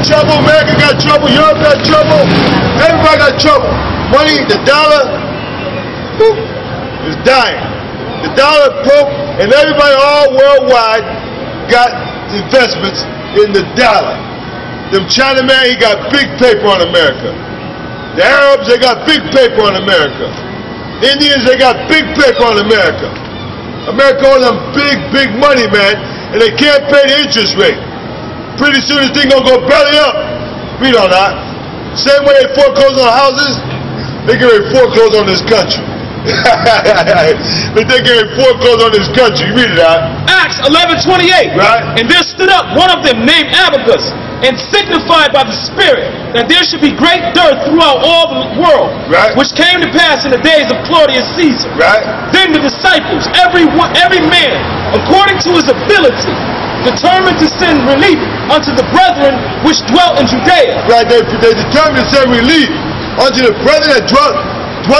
trouble, America got trouble, Europe got trouble, everybody got trouble. Money, the dollar, is dying. The dollar broke, and everybody all worldwide got investments in the dollar. Them Chinaman, he got big paper on America. The Arabs, they got big paper on America. Indians, they got big paper on America. America owes them big money, man, and they can't pay the interest rate. Pretty soon this thing gonna go belly up. Read on that. Same way they foreclose on houses, they get ready to foreclose on this country. But they get ready to foreclose on this country. Read it out. Acts 11:28. Right. And there stood up one of them named Abacus, and signified by the Spirit that there should be great dearth throughout all the world, right, which came to pass in the days of Claudius Caesar. Right. Then the disciples, every man, according to his ability, determined to send relief unto the brethren which dwelt in Judea. Right, they determined to send relief unto the brethren that dwelt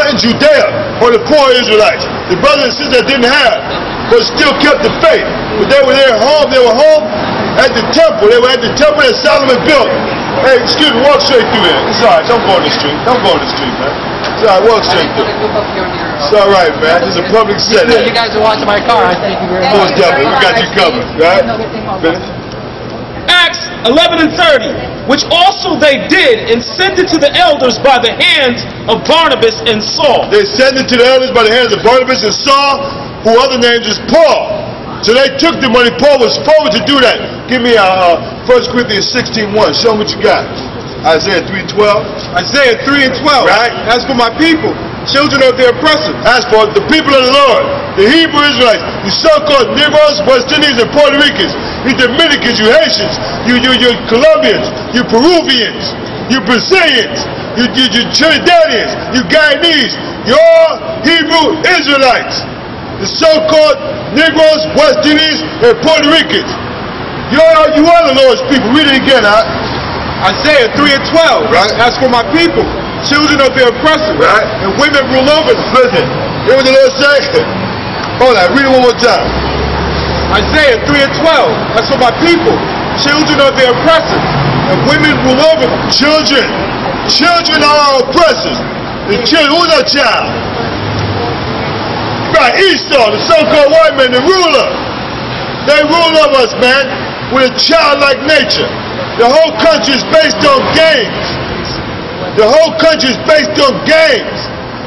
in Judea, or the poor Israelites, the brothers and sisters that didn't have, but still kept the faith. But they were there home, they were home at the temple. They were at the temple that Solomon built. Hey, excuse me, walk straight through there. It's alright, don't go on the street. Don't go on the street, man. It's alright, walk straight through. It's alright, man. It's a public setting. You guys are watching my car. I thank you very much. Most definitely, we got you covered, right? Finish. Acts 11:30, which also they did, and sent it to the elders by the hands of Barnabas and Saul. They sent it to the elders by the hands of Barnabas and Saul, who other names is Paul. So they took the money. Paul was forward to do that. Give me 1 Corinthians 16:1. Show me what you got. Isaiah 3:12. Isaiah 3:12. Right. As for my people, children of their oppressors. As for the people of the Lord, the Hebrew Israelites, the so-called Negroes, West Indians, and Puerto Ricans, you Dominicans, you Haitians, you Colombians, you Peruvians, you Brazilians, you Trinidadians, you Guyanese, you all Hebrew Israelites, the so-called Negroes, West Indians, and Puerto Ricans. You are the Lord's people. Read it again, huh? Isaiah 3:12. Right. As for my people, children of their oppressors, right, and women rule over them. Listen, hear what the Lord say? Hold on, read it one more time. Isaiah 3:12. As for my people, children of their oppressors, and women rule over them. Children are our oppressors. The children, who's our child? Right, Esau, the so-called white man, the ruler. They rule over us, man, with a childlike nature. The whole country is based on games. The whole country is based on games.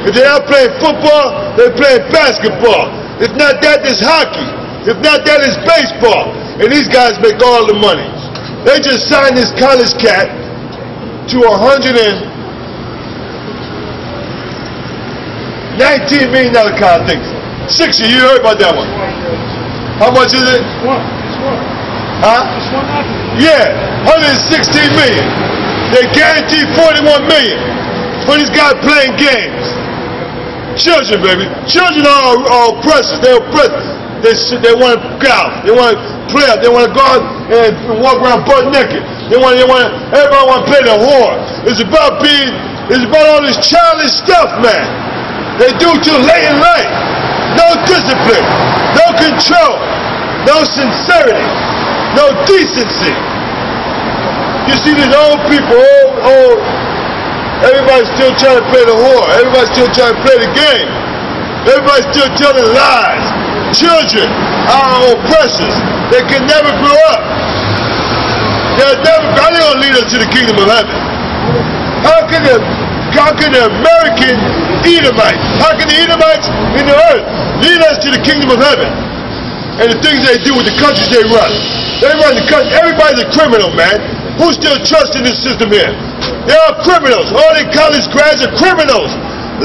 If they're not playing football, they're playing basketball. If not that, it's hockey. If not that, it's baseball. And these guys make all the money. They just signed this college cat to $119 million contract, I think. 6 years, you heard about that one. How much is it? Huh? Yeah, 116 million. They guaranteed 41 million for this guy playing games. Children, baby. Children are oppressors. They're oppressed. They want to go out. They want to play out. They want to go out and walk around butt naked. Everybody want to play the whore. It's about all this childish stuff, man. They do till late in life. No discipline, no control, no sincerity, no decency. You see these old people, old, everybody's still trying to play the whore. Everybody's still trying to play the game. Everybody's still telling lies. Children are oppressors. They can never grow up. How they gonna lead us to the kingdom of heaven? How can the American Edomites, how can the Edomites in the earth lead us to the kingdom of heaven? And the things they do with the countries they run. They run the country. Everybody's a criminal, man. Who still trusts in this system here? They're all criminals. All the college grads are criminals.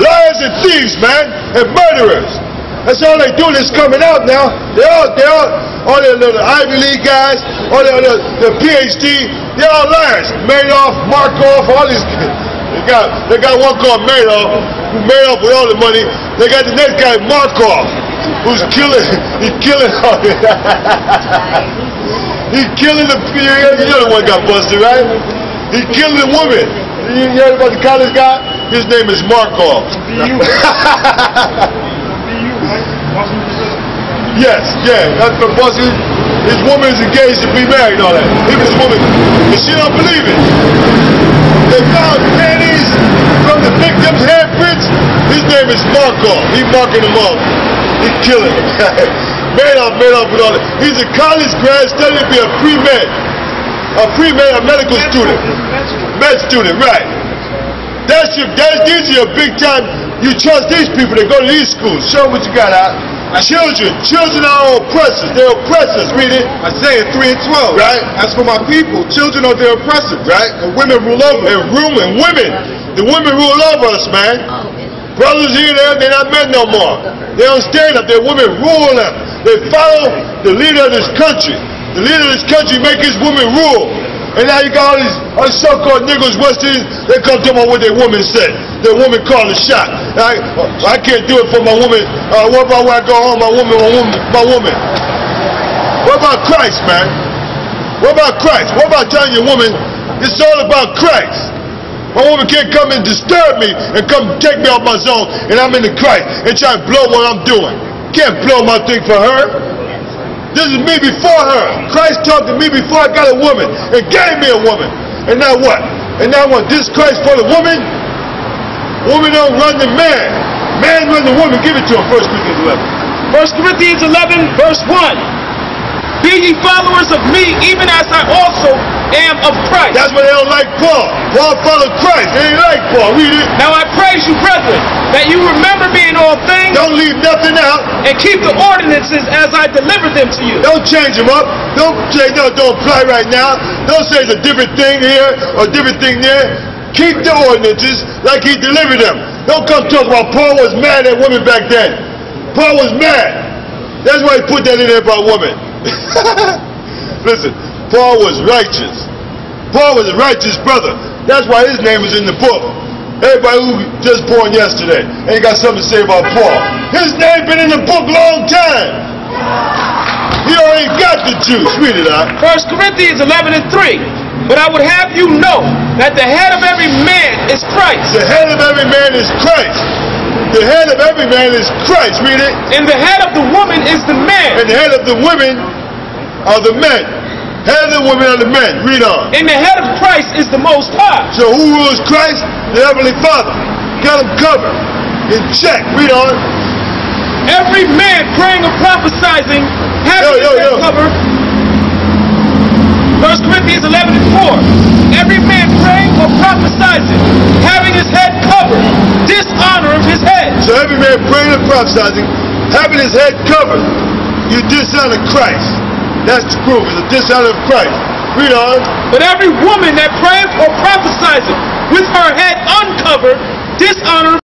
Liars and thieves, man, and murderers. That's all they do. That's coming out now. All the Ivy League guys, all the PhD, they're all liars. Madoff, Markov, all these kids. They got one called Madoff, who made off with all the money. They got the next guy, Markov, who's killing. He's killing all the. He's killing the. You know the one got busted, right? He's killing the woman. You heard about the college guy? His name is Markov. Yes, yeah, that's from Boston. his woman is engaged to be married and all that. If his woman, and she don't believe it. They found panties from the victim's handprints. His name is Marco. He marking them up. He killing them. made up with all that. He's a college grad studying to be a pre-med. A medical student. Med student, right. These are your big time. You trust these people that go to these schools. Show them what you got out. Children are oppressors. They're oppressors. Read it. Isaiah 3:12. Right. As for my people, children are their oppressors. Right. And women rule over. And women. The women rule over us, man. Brothers here, they're not men no more. They don't stand up. Their women rule them. They follow the leader of this country. The leader of this country make his women rule. And now you got all these so-called niggas, West Indians, they come to me what their women said. Their woman called the shot. I can't do it for my woman. What about when I go home, my woman? What about Christ, man? What about Christ? What about telling your woman, it's all about Christ? My woman can't come and disturb me and come take me off my zone and I'm in the Christ and try to blow what I'm doing. Can't blow my thing for her. This is me before her. Christ talked to me before I got a woman and gave me a woman. And now what? And now what? This Christ for the woman? Woman don't run the man. Man run the woman. Give it to him. 1 Corinthians 11. 1 Corinthians 11, verse 1. Be ye followers of me, even as I also am of Christ. That's why they don't like Paul. Paul followed Christ. They ain't like Paul. Read it. Now I praise you, brethren, that you remember me in all things. Don't leave nothing out. And keep the ordinances as I delivered them to you. Don't change them up. Don't say, no, don't apply right now. Don't say it's a different thing here or a different thing there. Keep the ordinances like he delivered them. Don't come talk about Paul was mad at women back then. Paul was mad. That's why he put that in there about women. Listen, Paul was righteous. Paul was a righteous brother. That's why his name is in the book. Everybody who just born yesterday ain't got something to say about Paul. His name been in the book long time. He already got the juice. Read it out. 1 Corinthians 11 and 3. But I would have you know that the head of every man is Christ. The head of every man is Christ. The head of every man is Christ. Read it. And the head of the woman is the man. And the head of the women are the men. Head of the women are the men. Read on. And the head of Christ is the Most High. So who rules Christ? The Heavenly Father. Got him covered. In check. Read on. Every man praying or prophesying having his head covered. 1 Corinthians 11 and 4. Every man praying or prophesying having his head covered. Dishonor of his head. So every man praying or prophesying having his head covered. You dishonor Christ. That's the proof. It's a dishonor of Christ. Read on. But every woman that prayeth or prophesies with her head uncovered, dishonor